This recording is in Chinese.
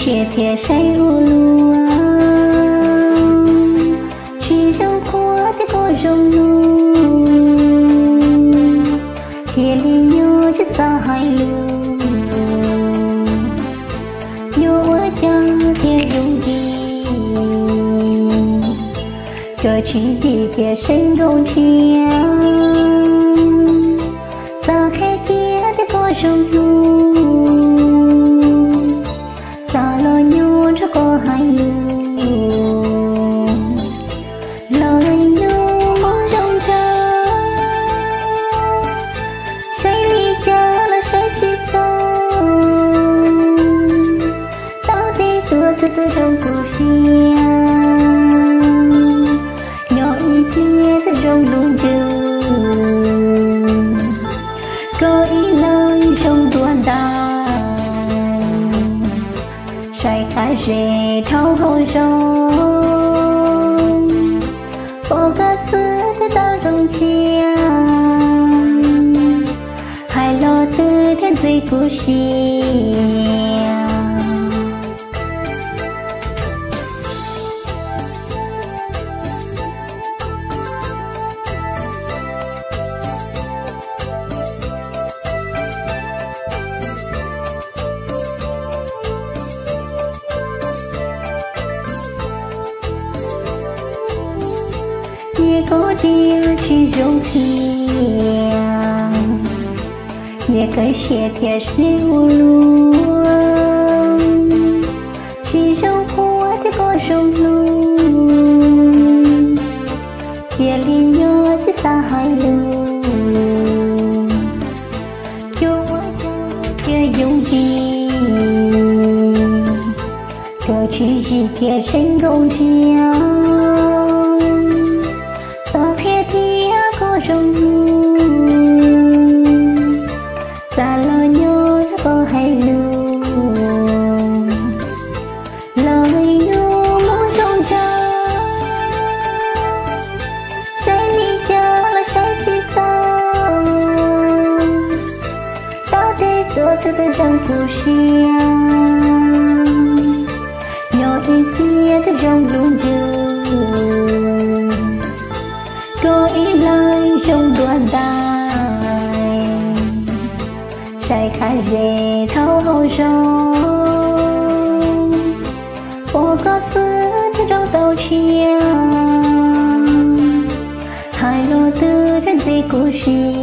雪铁谁无路啊？去生活的过中路，铁里有着大海路，有我家铁用地，这曲一铁神中天，撒开铁的过中路。过海路，来路梦中着，谁离家了谁去走？到底各自这种故事呀，有一天的中路着，各一来中短大。晒开水朝后手，我各自的大中枪，海螺的人最不惜。也够地去中天，也跟雪铁是无路，去生活的过中路，铁里有着大海路，有我家铁用地，这曲一铁神工匠。中路，撒了牛着过海路，来路梦中着，谁离家了谁去走？到底各自的真故事啊，有一天的中路着。各一来中短带，晒开水朝后手，我各自的中斗枪，海螺的人最故事。